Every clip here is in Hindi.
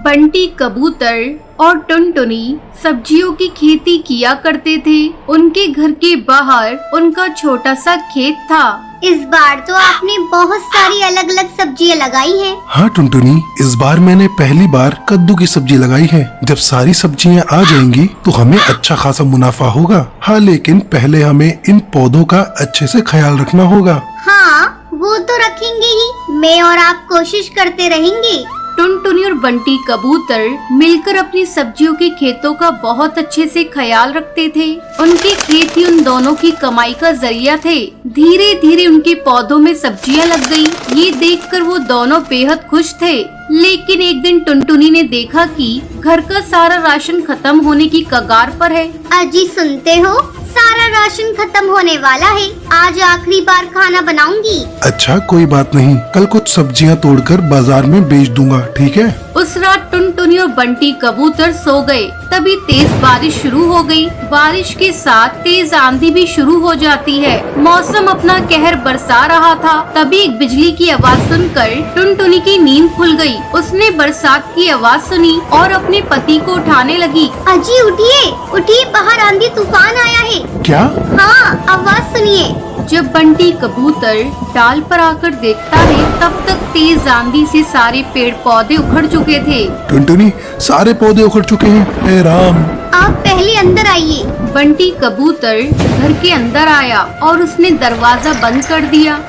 बंटी कबूतर और टुनटुनी सब्जियों की खेती किया करते थे। उनके घर के बाहर उनका छोटा सा खेत था। इस बार तो आपने बहुत सारी अलग अलग सब्जियां लगाई हैं। हाँ टुनटुनी, इस बार मैंने पहली बार कद्दू की सब्जी लगाई है। जब सारी सब्जियां आ जाएंगी तो हमें अच्छा खासा मुनाफा होगा। हाँ, लेकिन पहले हमें इन पौधों का अच्छे से ख्याल रखना होगा। हाँ, वो तो रखेंगे ही। मैं और आप कोशिश करते रहेंगे। टुनटुनी और बंटी कबूतर मिलकर अपनी सब्जियों के खेतों का बहुत अच्छे से ख्याल रखते थे। उनके खेत ही उन दोनों की कमाई का जरिया थे। धीरे धीरे उनके पौधों में सब्जियां लग गई। ये देखकर वो दोनों बेहद खुश थे। लेकिन एक दिन टुनटुनी ने देखा कि घर का सारा राशन खत्म होने की कगार पर है। अजी सुनते हो, सारा राशन खत्म होने वाला है। आज आखिरी बार खाना बनाऊंगी। अच्छा, कोई बात नहीं, कल कुछ सब्जियां तोड़कर बाजार में बेच दूंगा, ठीक है? उस रात टुनटुनी और बंटी कबूतर सो गए। तभी तेज बारिश शुरू हो गई। बारिश के साथ तेज आंधी भी शुरू हो जाती है। मौसम अपना कहर बरसा रहा था। तभी एक बिजली की आवाज सुनकर टुनटुनी की नींद खुल गई। उसने बरसात की आवाज सुनी और अपने पति को उठाने लगी। अजी उठिए, उठिए, बाहर आंधी तूफान आया है। क्या? हाँ, आवाज सुनिए। जब बंटी कबूतर डाल पर आकर देखता है, तब तक तेज आंधी से सारे पेड़ पौधे उखड़ चुके थे। टुनटुनी, सारे पौधे उखड़ चुके हैं। हे राम! आप पहले अंदर आइए। बंटी कबूतर घर के अंदर आया और उसने दरवाजा बंद कर दिया।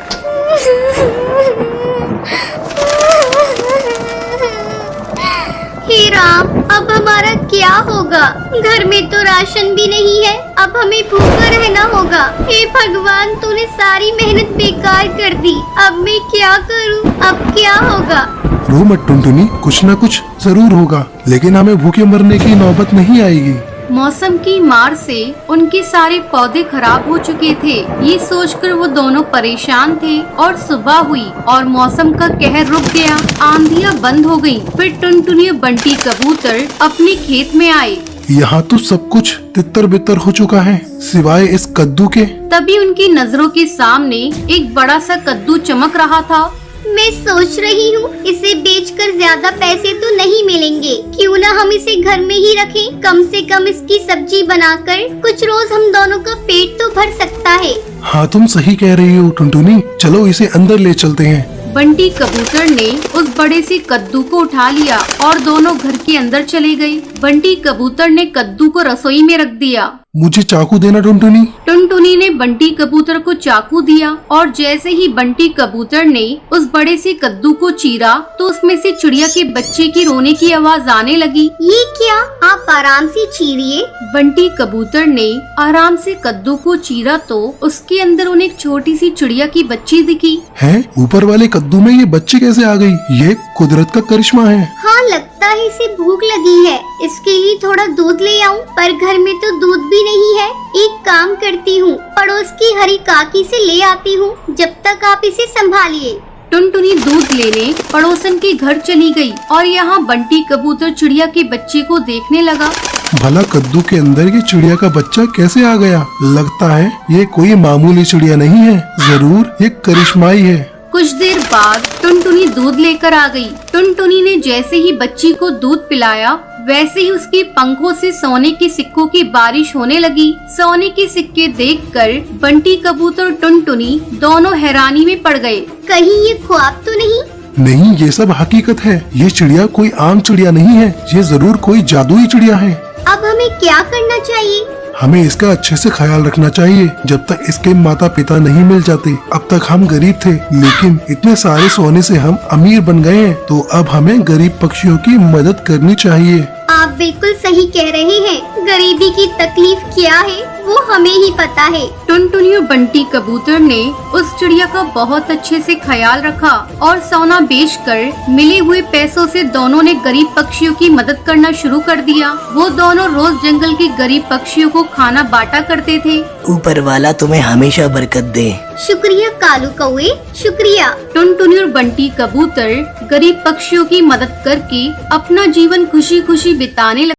हे राम, अब हमारा क्या होगा? घर में तो राशन भी नहीं है। अब हमें भूखा रहना होगा। हे भगवान, तूने सारी मेहनत बेकार कर दी। अब मैं क्या करूं? अब क्या होगा? रो मत टुनटुनी, कुछ न कुछ जरूर होगा, लेकिन हमें भूखे मरने की नौबत नहीं आएगी। मौसम की मार से उनके सारे पौधे खराब हो चुके थे। ये सोचकर वो दोनों परेशान थे और सुबह हुई और मौसम का कहर रुक गया। आंधियां बंद हो गईं। फिर टुनटुनी और बंटी कबूतर अपने खेत में आए। यहाँ तो सब कुछ तितर बितर हो चुका है, सिवाय इस कद्दू के। तभी उनकी नजरों के सामने एक बड़ा सा कद्दू चमक रहा था। मैं सोच रही हूँ, इसे बेचकर ज्यादा पैसे तो नहीं मिलेंगे। क्यों ना हम इसे घर में ही रखें। कम से कम इसकी सब्जी बनाकर कुछ रोज हम दोनों का पेट तो भर सकता है। हाँ, तुम सही कह रही हो टुनटुनी, चलो इसे अंदर ले चलते हैं। बंटी कबूतर ने उस बड़े से कद्दू को उठा लिया और दोनों घर के अंदर चले गए। बंटी कबूतर ने कद्दू को रसोई में रख दिया। मुझे चाकू देना टुनटुनी। टुनटुनी ने बंटी कबूतर को चाकू दिया और जैसे ही बंटी कबूतर ने उस बड़े से कद्दू को चीरा तो उसमें से चिड़िया के बच्चे की रोने की आवाज आने लगी। ये क्या? आप आराम से चीरिए। बंटी कबूतर ने आराम से कद्दू को चीरा तो उसके अंदर उन्हें एक छोटी सी चिड़िया की बच्ची दिखी। है, ऊपर वाले कद्दू में ये बच्ची कैसे आ गई? ये कुदरत का करिश्मा है। हाँ, लगता है इसे भूख लगी है। इसके लिए थोड़ा दूध ले आऊं, पर घर में तो दूध भी नहीं है। एक काम करती हूँ, पड़ोस की हरी काकी से ले आती हूँ। जब तक आप इसे संभालिए। टुनटुनी दूध लेने पड़ोसन के घर चली गई और यहाँ बंटी कबूतर चिड़िया के बच्चे को देखने लगा। भला कद्दू के अंदर ये चिड़िया का बच्चा कैसे आ गया? लगता है ये कोई मामूली चिड़िया नहीं है, जरूर ये करिश्माई है। कुछ देर बाद टुनटुनी दूध लेकर आ गई। टुनटुनी ने जैसे ही बच्ची को दूध पिलाया, वैसे ही उसके पंखों से सोने के सिक्कों की बारिश होने लगी। सोने के सिक्के देखकर बंटी कबूतर और टुनटुनी दोनों हैरानी में पड़ गए। कहीं ये ख्वाब तो नहीं? नहीं, ये सब हकीकत है। ये चिड़िया कोई आम चिड़िया नहीं है, ये जरूर कोई जादुई चिड़िया है। अब हमें क्या करना चाहिए? हमें इसका अच्छे से ख्याल रखना चाहिए। जब तक इसके माता पिता नहीं मिल जाते, अब तक हम गरीब थे, लेकिन इतने सारे सोने से हम अमीर बन गए हैं। तो अब हमें गरीब पक्षियों की मदद करनी चाहिए। आप बिल्कुल सही कह रहे हैं। गरीबी की तकलीफ क्या है वो हमें ही पता है। टुनटुनी और बंटी कबूतर ने उस चिड़िया का बहुत अच्छे से ख्याल रखा और सोना बेचकर मिले हुए पैसों से दोनों ने गरीब पक्षियों की मदद करना शुरू कर दिया। वो दोनों रोज जंगल के गरीब पक्षियों को खाना बांटा करते थे। ऊपर वाला तुम्हें हमेशा बरकत दे। शुक्रिया कालू कौवे, शुक्रिया। टुनटुनी और बंटी कबूतर गरीब पक्षियों की मदद करके अपना जीवन खुशी खुशी बिताने लगे।